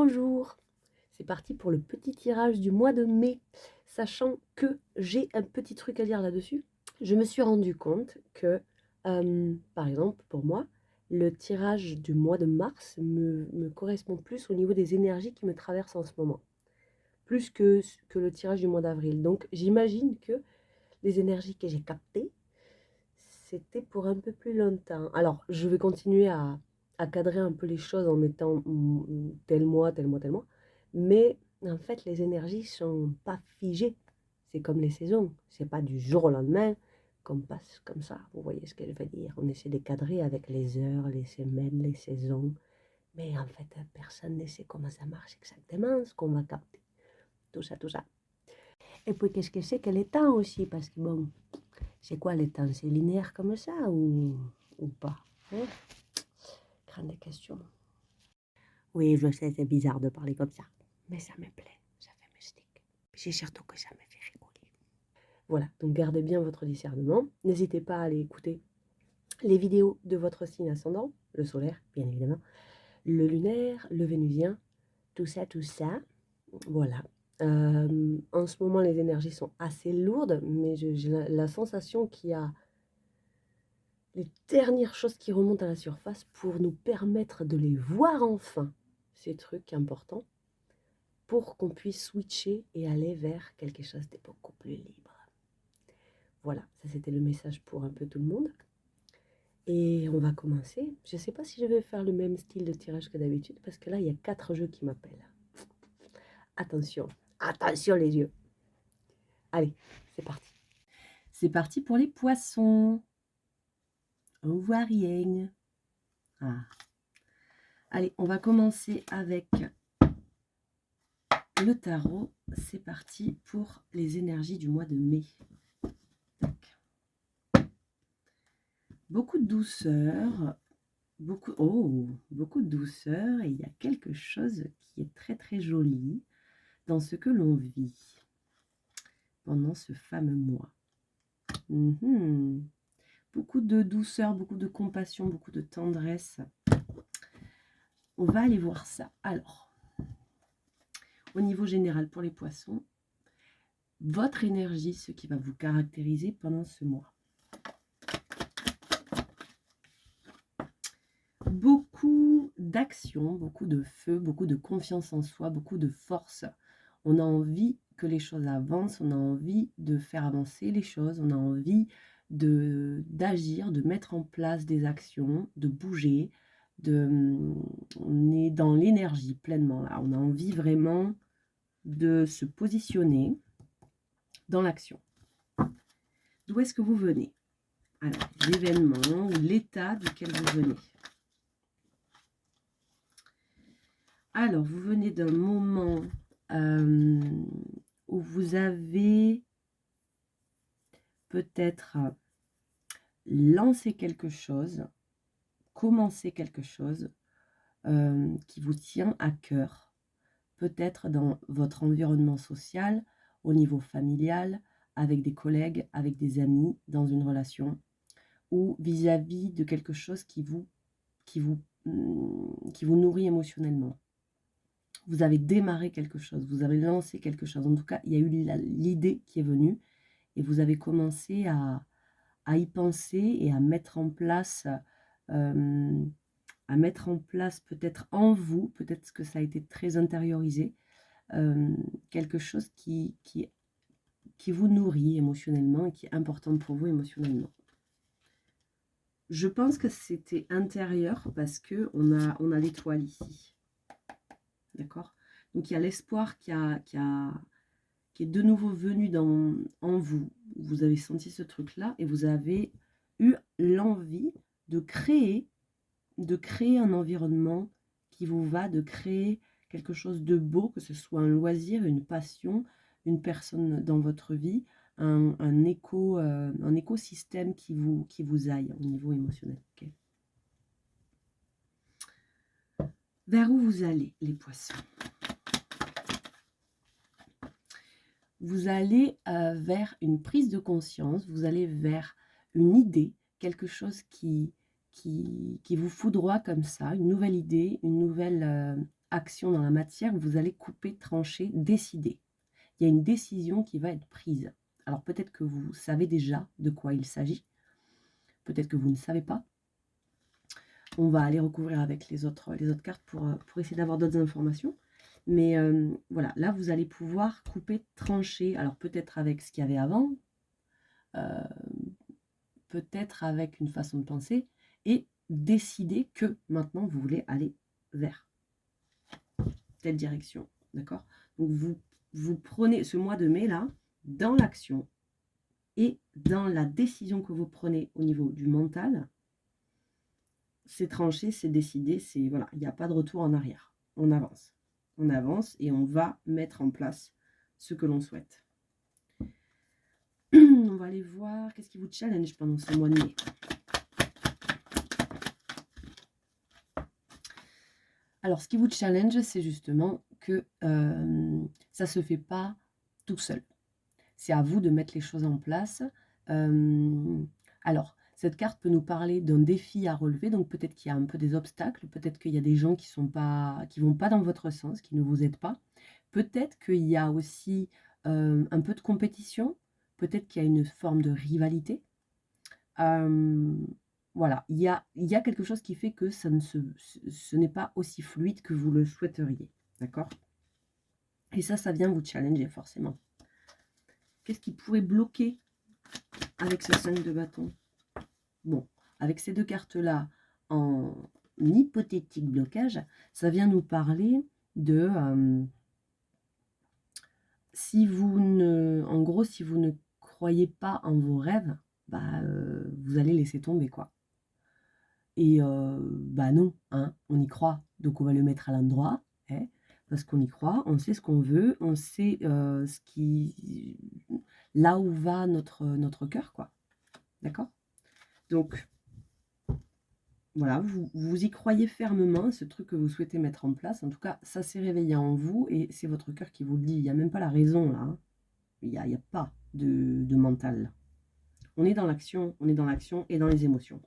Bonjour, c'est parti pour le petit tirage du mois de mai. Sachant que j'ai un petit truc à dire là-dessus, je me suis rendu compte que, par exemple, pour moi, le tirage du mois de mars me correspond plus au niveau des énergies qui me traversent en ce moment, plus que le tirage du mois d'avril. Donc j'imagine que les énergies que j'ai captées, c'était pour un peu plus longtemps. Alors, je vais continuer à cadrer un peu les choses en mettant tel mois, tel mois, tel mois. Mais en fait, les énergies sont pas figées. C'est comme les saisons. C'est pas du jour au lendemain qu'on passe comme ça. Vous voyez ce que je veux dire? On essaie de cadrer avec les heures, les semaines, les saisons. Mais en fait, personne ne sait comment ça marche exactement, ce qu'on va capter. Tout ça, tout ça. Et puis, qu'est-ce que c'est que les temps aussi? Parce que bon, c'est quoi les temps? C'est linéaire comme ça ou pas? Hein? Grande question. Oui, je sais, c'est bizarre de parler comme ça. Mais ça me plaît, ça fait mystique. C'est surtout que ça me fait rigoler. Voilà, donc gardez bien votre discernement. N'hésitez pas à aller écouter les vidéos de votre signe ascendant, le solaire, bien évidemment, le lunaire, le vénusien, tout ça, tout ça. Voilà. En ce moment, les énergies sont assez lourdes, mais j'ai la sensation qu'il y a les dernières choses qui remontent à la surface pour nous permettre de les voir enfin, ces trucs importants, pour qu'on puisse switcher et aller vers quelque chose de beaucoup plus libre. Voilà, ça c'était le message pour un peu tout le monde. Et on va commencer. Je ne sais pas si je vais faire le même style de tirage que d'habitude, parce que là, il y a 4 jeux qui m'appellent. Attention, attention les yeux. Allez, c'est parti. C'est parti pour les poissons. On voit rien. Ah. Allez, on va commencer avec le tarot. C'est parti pour les énergies du mois de mai. Beaucoup de douceur, beaucoup de douceur, et il y a quelque chose qui est très très joli dans ce que l'on vit pendant ce fameux mois. Beaucoup de douceur, beaucoup de compassion, beaucoup de tendresse. On va aller voir ça. Alors, au niveau général pour les poissons, votre énergie, ce qui va vous caractériser pendant ce mois. Beaucoup d'action, beaucoup de feu, beaucoup de confiance en soi, beaucoup de force. On a envie que les choses avancent, on a envie de faire avancer les choses, on a envie d'agir, de mettre en place des actions, de bouger. On est dans l'énergie pleinement là. On a envie vraiment de se positionner dans l'action. D'où est-ce que vous venez? Alors, l'événement ou l'état duquel vous venez. Alors, vous venez d'un moment où vous avez peut-être lancé quelque chose, commencé quelque chose qui vous tient à cœur. Peut-être dans votre environnement social, au niveau familial, avec des collègues, avec des amis, dans une relation, ou vis-à-vis de quelque chose qui vous nourrit émotionnellement. Vous avez démarré quelque chose, vous avez lancé quelque chose. En tout cas, il y a eu l'idée qui est venue et vous avez commencé à y penser et à mettre en place peut-être en vous, peut-être que ça a été très intériorisé, quelque chose qui vous nourrit émotionnellement et qui est important pour vous émotionnellement. Je pense que c'était intérieur parce qu'on a l'étoile ici. D'accord? Donc, il y a l'espoir qui est de nouveau venu en vous. Vous avez senti ce truc-là et vous avez eu l'envie de créer un environnement qui vous va, de créer quelque chose de beau, que ce soit un loisir, une passion, une personne dans votre vie, un écosystème qui vous aille au niveau émotionnel. Okay. Vers où vous allez, les poissons? Vous allez vers une prise de conscience, vous allez vers une idée, quelque chose qui vous foudroie comme ça, une nouvelle idée, une nouvelle action dans la matière, vous allez couper, trancher, décider. Il y a une décision qui va être prise. Alors peut-être que vous savez déjà de quoi il s'agit. Peut-être que vous ne savez pas. On va aller recouvrir avec les autres cartes pour essayer d'avoir d'autres informations. Mais voilà, là, vous allez pouvoir couper, trancher. Alors peut-être avec ce qu'il y avait avant, peut-être avec une façon de penser, et décider que maintenant, vous voulez aller vers telle direction. D'accord? Donc vous prenez ce mois de mai, là, dans l'action et dans la décision que vous prenez au niveau du mental. C'est tranché, c'est décidé, c'est voilà, il n'y a pas de retour en arrière. On avance et on va mettre en place ce que l'on souhaite. On va aller voir qu'est-ce qui vous challenge pendant ce mois de mai. Alors, ce qui vous challenge, c'est justement que ça ne se fait pas tout seul. C'est à vous de mettre les choses en place. Alors, cette carte peut nous parler d'un défi à relever, donc peut-être qu'il y a un peu des obstacles, peut-être qu'il y a des gens qui vont pas dans votre sens, qui ne vous aident pas. Peut-être qu'il y a aussi un peu de compétition, peut-être qu'il y a une forme de rivalité. Voilà, il y a quelque chose qui fait que ce n'est pas aussi fluide que vous le souhaiteriez, d'accord? Et ça vient vous challenger forcément. Qu'est-ce qui pourrait bloquer avec ce 5 de bâton? Bon, avec ces deux cartes-là, en hypothétique blocage, ça vient nous parler de... en gros, si vous ne croyez pas en vos rêves, vous allez laisser tomber, quoi. Et non, hein, on y croit, donc on va le mettre à l'endroit, hein, parce qu'on y croit, on sait ce qu'on veut, on sait là où va notre cœur, quoi. D'accord? Donc, voilà, vous y croyez fermement, ce truc que vous souhaitez mettre en place. En tout cas, ça s'est réveillé en vous et c'est votre cœur qui vous le dit. Il n'y a même pas la raison, là. Hein. Il n'y a pas de mental. Là. On est dans l'action et dans les émotions.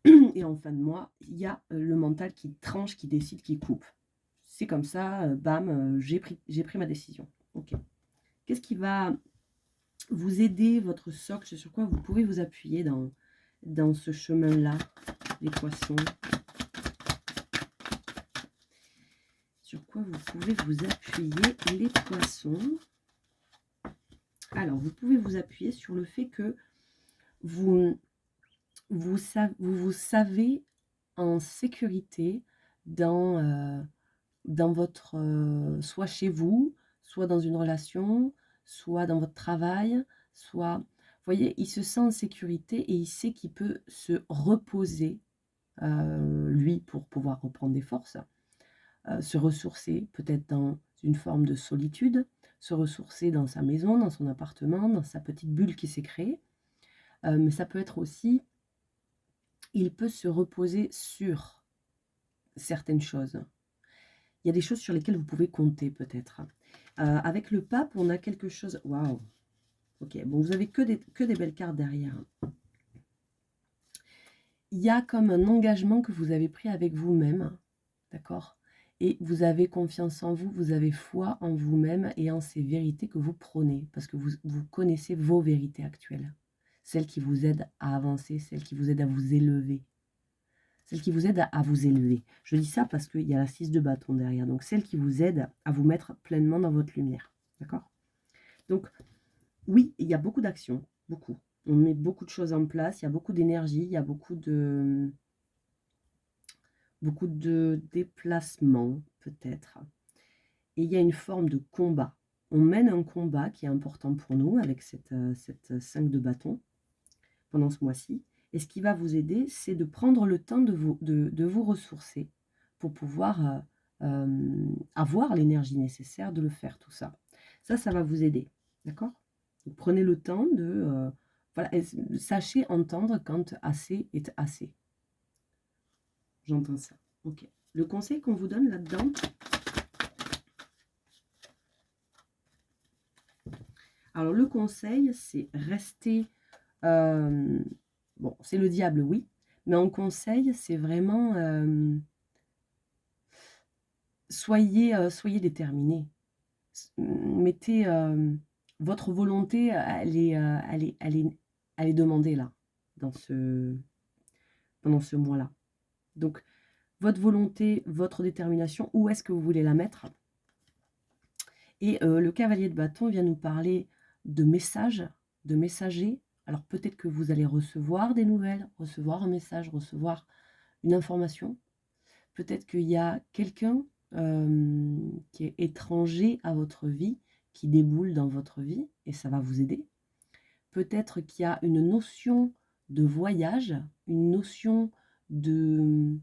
Et en fin de mois, il y a le mental qui tranche, qui décide, qui coupe. C'est comme ça, bam, j'ai pris ma décision. Ok. Qu'est-ce qui va vous aider, votre socle, sur quoi vous pouvez vous appuyer dans ce chemin-là, les poissons? Sur quoi vous pouvez vous appuyer, les poissons? Alors, vous pouvez vous appuyer sur le fait que vous savez en sécurité dans votre, soit chez vous, soit dans une relation, soit dans votre travail, soit, vous voyez, il se sent en sécurité et il sait qu'il peut se reposer, lui, pour pouvoir reprendre des forces, se ressourcer peut-être dans une forme de solitude, se ressourcer dans sa maison, dans son appartement, dans sa petite bulle qui s'est créée, mais ça peut être aussi, il peut se reposer sur certaines choses. Il y a des choses sur lesquelles vous pouvez compter peut-être. Avec le pape, on a quelque chose... Waouh. Ok, bon, vous avez que des belles cartes derrière. Il y a comme un engagement que vous avez pris avec vous-même, d'accord? Et vous avez confiance en vous, vous avez foi en vous-même et en ces vérités que vous prônez, parce que vous connaissez vos vérités actuelles. Celles qui vous aident à avancer, celles qui vous aident à vous élever. Celle qui vous aide à vous élever. Je dis ça parce qu'il y a la 6 de bâton derrière. Donc, celle qui vous aide à vous mettre pleinement dans votre lumière. D'accord? Donc, oui, il y a beaucoup d'actions. Beaucoup. On met beaucoup de choses en place. Il y a beaucoup d'énergie. Il y a beaucoup de déplacements, peut-être. Et il y a une forme de combat. On mène un combat qui est important pour nous avec cette 5 de bâton pendant ce mois-ci. Et ce qui va vous aider, c'est de prendre le temps de vous ressourcer pour pouvoir avoir l'énergie nécessaire de le faire, tout ça. Ça va vous aider, d'accord? Prenez le temps de... voilà, sachez entendre quand assez est assez. J'entends ça. Ok. Le conseil qu'on vous donne là-dedans... Alors, le conseil, c'est rester... bon, c'est le diable, oui. Mais en conseil, c'est vraiment... soyez déterminés. Mettez votre volonté, elle est demandée là, pendant ce mois-là. Donc, votre volonté, votre détermination, où est-ce que vous voulez la mettre? Et le cavalier de bâton vient nous parler de messages, de messagers. Alors peut-être que vous allez recevoir des nouvelles, recevoir un message, recevoir une information. Peut-être qu'il y a quelqu'un qui est étranger à votre vie, qui déboule dans votre vie, et ça va vous aider. Peut-être qu'il y a une notion de voyage, une notion de,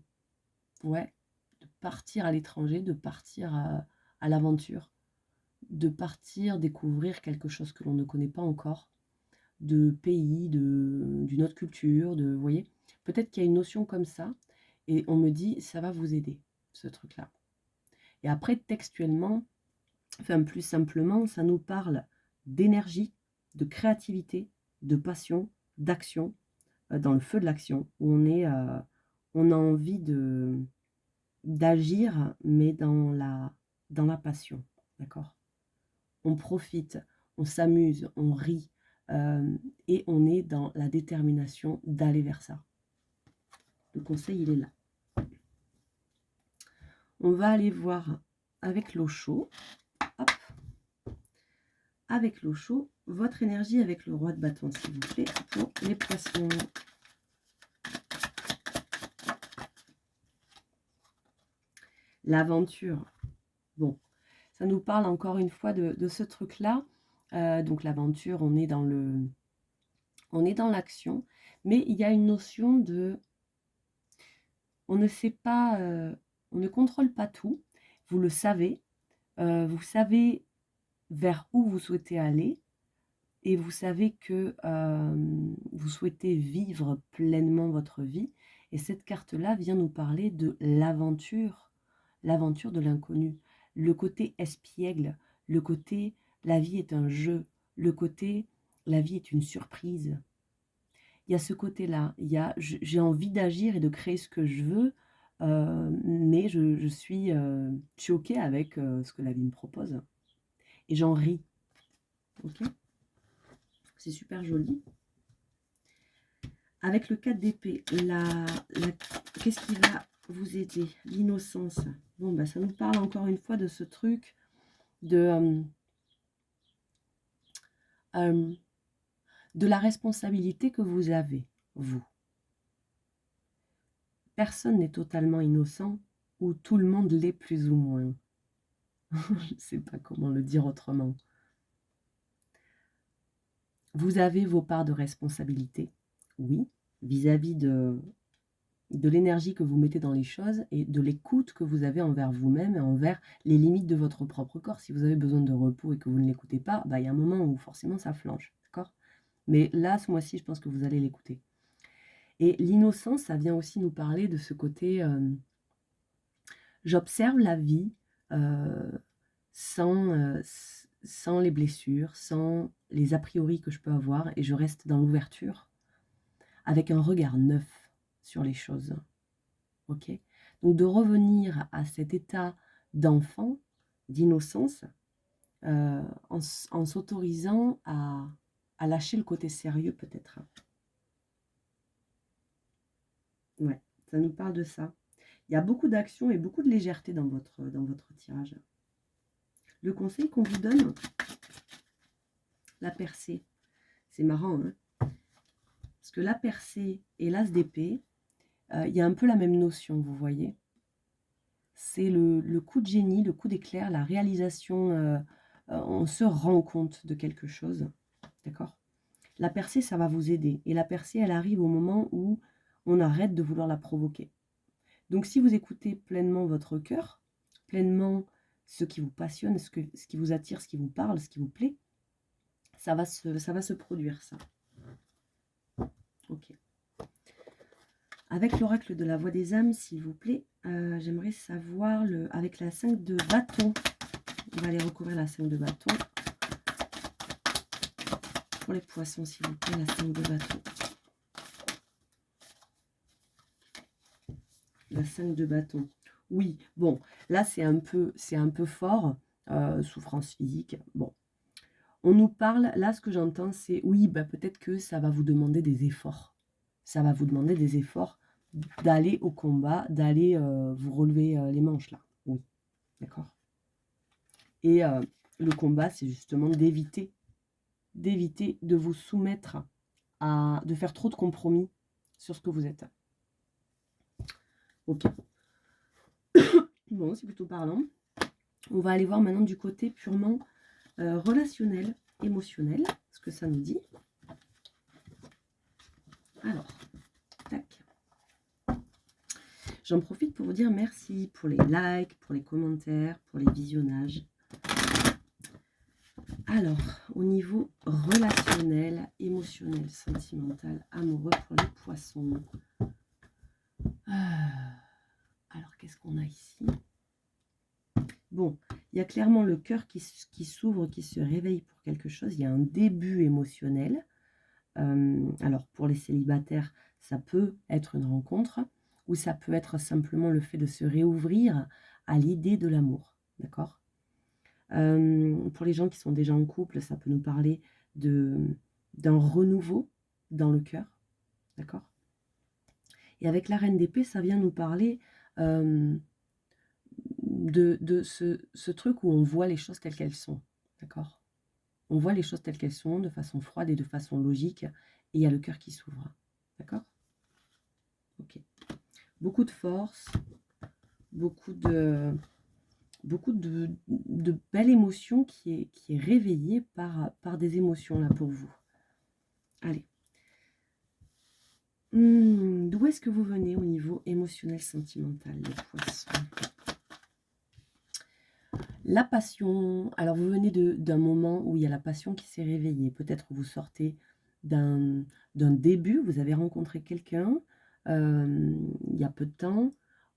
ouais, de partir à l'étranger, de partir à l'aventure, de partir découvrir quelque chose que l'on ne connaît pas encore, de pays, d'une autre culture, vous voyez. Peut-être qu'il y a une notion comme ça, et on me dit, ça va vous aider, ce truc-là. Et après, textuellement, enfin plus simplement, ça nous parle d'énergie, de créativité, de passion, d'action, dans le feu de l'action, où on a envie d'agir, mais dans la passion, d'accord? On profite, on s'amuse, on rit, et on est dans la détermination d'aller vers ça. Le conseil, il est là. On va aller voir avec l'eau chaude. Hop. Avec l'eau chaude, votre énergie avec le roi de bâton, s'il vous plaît, pour les poissons. L'aventure. Bon, ça nous parle encore une fois de ce truc-là. Donc l'aventure, on est dans l'action, mais il y a une notion de, on ne sait pas, on ne contrôle pas tout. Vous le savez, vous savez vers où vous souhaitez aller, et vous savez que vous souhaitez vivre pleinement votre vie. Et cette carte-là vient nous parler de l'aventure de l'inconnu, le côté espiègle, le côté la vie est un jeu, le côté la vie est une surprise. Il y a ce côté-là, j'ai envie d'agir et de créer ce que je veux, mais je suis choquée avec ce que la vie me propose. Et j'en ris. Ok ? C'est super joli. Avec le 4 d'épée, qu'est-ce qui va vous aider? L'innocence. Bon, bah, ça nous parle encore une fois de ce truc de la responsabilité que vous avez, vous. Personne n'est totalement innocent, ou tout le monde l'est plus ou moins. Je ne sais pas comment le dire autrement. Vous avez vos parts de responsabilité, oui, vis-à-vis de l'énergie que vous mettez dans les choses et de l'écoute que vous avez envers vous-même et envers les limites de votre propre corps. Si vous avez besoin de repos et que vous ne l'écoutez pas, bah, il y a un moment où forcément ça flanche, d'accord? Mais là, ce mois-ci, je pense que vous allez l'écouter. Et l'innocence, ça vient aussi nous parler de ce côté j'observe la vie sans les blessures, sans les a priori que je peux avoir, et je reste dans l'ouverture avec un regard neuf sur les choses. Ok ? Donc de revenir à cet état d'enfant, d'innocence, en s'autorisant à lâcher le côté sérieux peut-être. Ouais, ça nous parle de ça. Il y a beaucoup d'action et beaucoup de légèreté dans votre tirage. Le conseil qu'on vous donne, la percée. C'est marrant, hein? Parce que la percée et l'as d'épée, il y a un peu la même notion, vous voyez. C'est le coup de génie, le coup d'éclair, la réalisation. On se rend compte de quelque chose, d'accord? La percée, ça va vous aider. Et la percée, elle arrive au moment où on arrête de vouloir la provoquer. Donc si vous écoutez pleinement votre cœur, pleinement ce qui vous passionne, ce qui vous attire, ce qui vous parle, ce qui vous plaît, ça va se produire, ça. Ok. Avec l'oracle de la voix des âmes, s'il vous plaît, j'aimerais savoir, avec la 5 de bâton, on va aller recouvrir la 5 de bâton. Pour les poissons, s'il vous plaît, la 5 de bâton. La 5 de bâton. Oui, bon, là c'est un peu fort, souffrance physique. Bon, on nous parle, là ce que j'entends c'est, oui, bah, peut-être que ça va vous demander des efforts. Ça va vous demander des efforts d'aller au combat, d'aller vous relever les manches là. Oui, d'accord. Et le combat, c'est justement d'éviter de vous soumettre à, de faire trop de compromis sur ce que vous êtes. Ok. Bon, c'est plutôt parlant. On va aller voir maintenant du côté purement relationnel, émotionnel, ce que ça nous dit. Alors, tac. J'en profite pour vous dire merci pour les likes, pour les commentaires, pour les visionnages. Alors, au niveau relationnel, émotionnel, sentimental, amoureux pour les poissons. Alors, qu'est-ce qu'on a ici? Bon, il y a clairement le cœur qui s'ouvre, qui se réveille pour quelque chose. Il y a un début émotionnel. Alors, pour les célibataires, ça peut être une rencontre ou ça peut être simplement le fait de se réouvrir à l'idée de l'amour. D'accord? Pour les gens qui sont déjà en couple, ça peut nous parler d'un renouveau dans le cœur. D'accord? Et avec la reine d'épée, ça vient nous parler de ce truc où on voit les choses telles qu'elles sont. D'accord? On voit les choses telles qu'elles sont, de façon froide et de façon logique, et il y a le cœur qui s'ouvre. D'accord? Ok. Beaucoup de force, beaucoup de belles émotions qui est réveillée par des émotions là pour vous. Allez. D'où est-ce que vous venez au niveau émotionnel, sentimental, les poissons? La passion. Alors, vous venez d'un moment où il y a la passion qui s'est réveillée. Peut-être vous sortez d'un début, vous avez rencontré quelqu'un il y a peu de temps,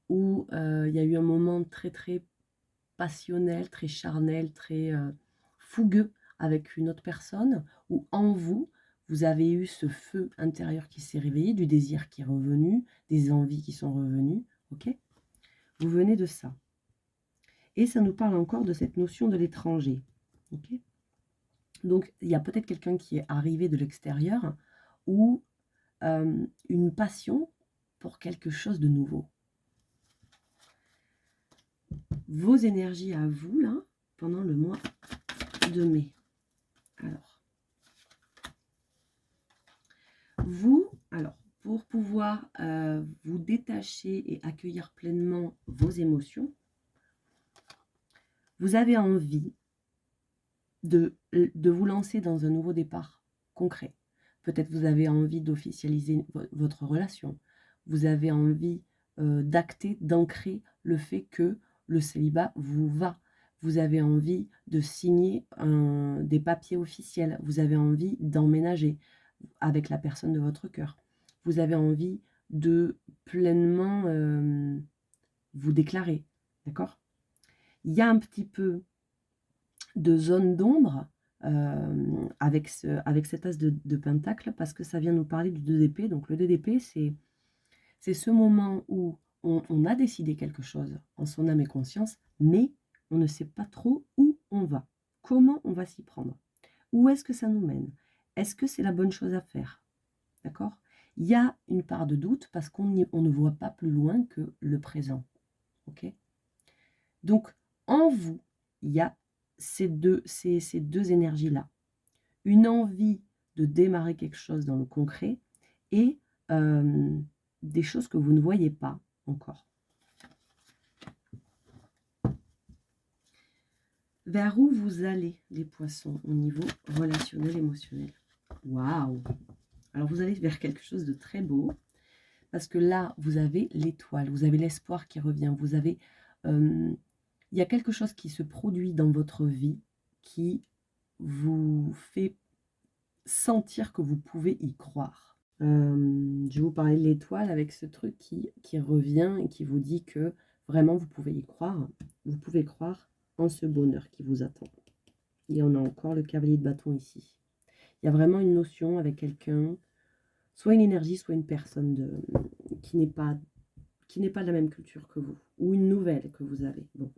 où il y a eu un moment très, très passionnel, très charnel, très fougueux avec une autre personne, où en vous, vous avez eu ce feu intérieur qui s'est réveillé, du désir qui est revenu, des envies qui sont revenues. Ok? Vous venez de ça. Et ça nous parle encore de cette notion de l'étranger. Okay, donc, il y a peut-être quelqu'un qui est arrivé de l'extérieur ou une passion pour quelque chose de nouveau. Vos énergies à vous, là, pendant le mois de mai. Alors, vous, pour pouvoir vous détacher et accueillir pleinement vos émotions, vous avez envie de vous lancer dans un nouveau départ concret. Peut-être vous avez envie d'officialiser votre relation. Vous avez envie d'acter, d'ancrer le fait que le célibat vous va. Vous avez envie de signer des papiers officiels. Vous avez envie d'emménager avec la personne de votre cœur. Vous avez envie de pleinement vous déclarer. D'accord? Il y a un petit peu de zone d'ombre avec cet as de pentacle, parce que ça vient nous parler du 2 d'épée. Donc le 2 d'épée, c'est ce moment où on a décidé quelque chose en son âme et conscience, mais on ne sait pas trop où on va, comment on va s'y prendre, où est-ce que ça nous mène, est-ce que c'est la bonne chose à faire, d'accord? Il y a une part de doute parce qu'on ne voit pas plus loin que le présent, ok? Donc en vous, il y a ces deux énergies-là. Une envie de démarrer quelque chose dans le concret et des choses que vous ne voyez pas encore. Vers où vous allez, les poissons, au niveau relationnel, émotionnel? Waouh! Alors, vous allez vers quelque chose de très beau, parce que là, vous avez l'étoile, vous avez l'espoir qui revient, vous avez... il y a quelque chose qui se produit dans votre vie qui vous fait sentir que vous pouvez y croire. Je vais vous parler de l'étoile avec ce truc qui revient et qui vous dit que vraiment vous pouvez y croire. Vous pouvez croire en ce bonheur qui vous attend. Et on a encore le cavalier de bâton ici. Il y a vraiment une notion avec quelqu'un, soit une énergie, soit une personne qui n'est qui n'est pas de la même culture que vous, ou une nouvelle que vous avez. Bon.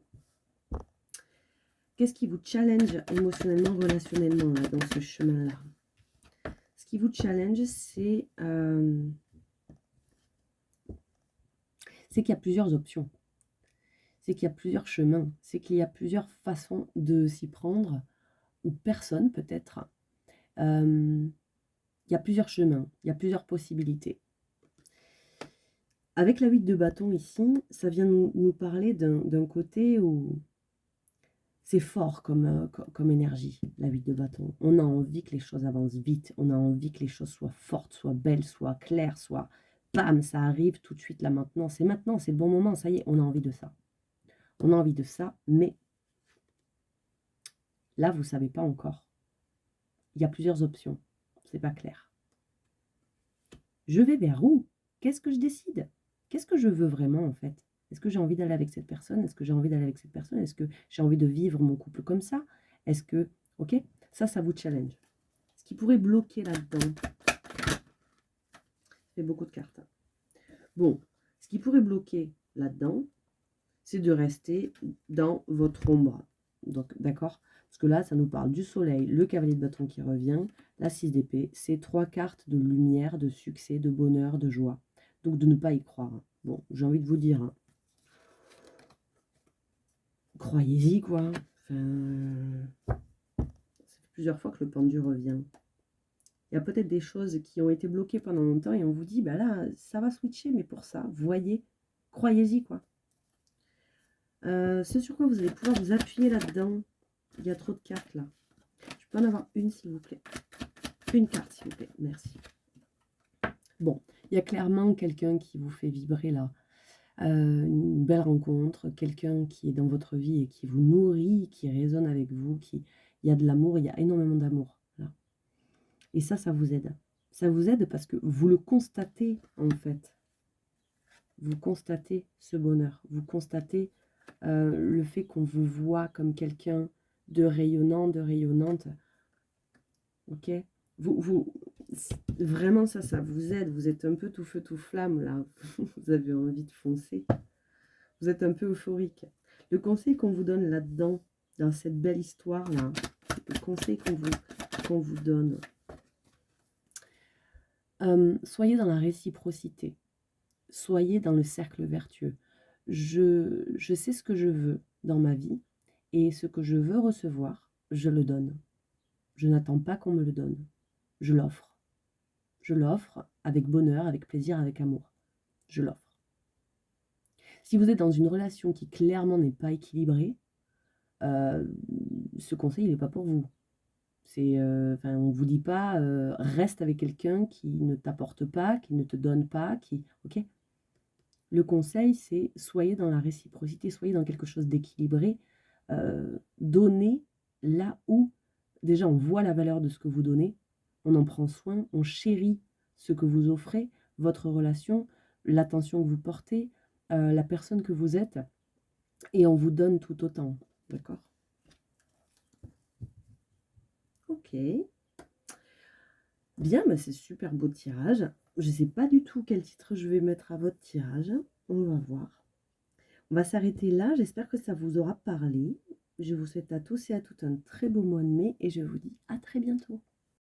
Qu'est-ce qui vous challenge émotionnellement, relationnellement là, dans ce chemin-là? Ce qui vous challenge, c'est qu'il y a plusieurs options. C'est qu'il y a plusieurs chemins. C'est qu'il y a plusieurs façons de s'y prendre, ou personne peut-être. Il y a plusieurs chemins, il y a plusieurs possibilités. Avec la 8 de bâton ici, ça vient nous parler d'un côté où c'est fort comme énergie, la 8 de bâton. On a envie que les choses avancent vite, on a envie que les choses soient fortes, soient belles, soient claires, soient bam, ça arrive tout de suite là maintenant, c'est le bon moment, ça y est, on a envie de ça. On a envie de ça, mais là, vous ne savez pas encore. Il y a plusieurs options, c'est pas clair. Je vais vers où? Qu'est-ce que je décide? Qu'est-ce que je veux vraiment en fait? Est-ce que j'ai envie d'aller avec cette personne? Est-ce que j'ai envie d'aller avec cette personne? Est-ce que j'ai envie de vivre mon couple comme ça? Est-ce que... Ok? Ça vous challenge. Ce qui pourrait bloquer là-dedans... fait beaucoup de cartes. Bon, ce qui pourrait bloquer là-dedans, c'est de rester dans votre ombre. Donc, d'accord? Parce que là, ça nous parle du soleil, le cavalier de bâton qui revient, la 6 d'épée. C'est 3 cartes de lumière, de succès, de bonheur, de joie. Donc, de ne pas y croire. Bon, j'ai envie de vous dire, hein, croyez-y, quoi. Enfin, ça fait plusieurs fois que le pendu revient. Il y a peut-être des choses qui ont été bloquées pendant longtemps et on vous dit, bah là, ça va switcher, mais pour ça, voyez, croyez-y, quoi. Ce sur quoi vous allez pouvoir vous appuyer là-dedans. Il y a trop de cartes, là. Je peux en avoir une, s'il vous plaît. Une carte, s'il vous plaît. Merci. Bon, il y a clairement quelqu'un qui vous fait vibrer, là. Une belle rencontre, quelqu'un qui est dans votre vie et qui vous nourrit, qui résonne avec vous, il y a de l'amour, il y a énormément d'amour là. Et ça vous aide. Ça vous aide parce que vous le constatez en fait. Vous constatez ce bonheur, vous constatez le fait qu'on vous voit comme quelqu'un de rayonnant, de rayonnante. Ok? Vraiment ça vous aide, vous êtes un peu tout feu tout flamme là, vous avez envie de foncer. Vous êtes un peu euphorique. Le conseil qu'on vous donne là-dedans, dans cette belle histoire-là, le conseil qu'on vous donne, soyez dans la réciprocité. Soyez dans le cercle vertueux. Je sais ce que je veux dans ma vie et ce que je veux recevoir, je le donne. Je n'attends pas qu'on me le donne. Je l'offre. Je l'offre avec bonheur, avec plaisir, avec amour. Je l'offre. Si vous êtes dans une relation qui clairement n'est pas équilibrée, ce conseil, il n'est pas pour vous. On ne vous dit pas reste avec quelqu'un qui ne t'apporte pas, qui ne te donne pas, ok. Le conseil, c'est soyez dans la réciprocité, soyez dans quelque chose d'équilibré. Donnez là où, déjà, on voit la valeur de ce que vous donnez, on en prend soin, on chérit ce que vous offrez, votre relation, l'attention que vous portez, la personne que vous êtes, et on vous donne tout autant. D'accord? Ok. Bien, bah c'est super beau tirage. Je ne sais pas du tout quel titre je vais mettre à votre tirage. On va voir. On va s'arrêter là. J'espère que ça vous aura parlé. Je vous souhaite à tous et à toutes un très beau mois de mai et je vous dis à très bientôt.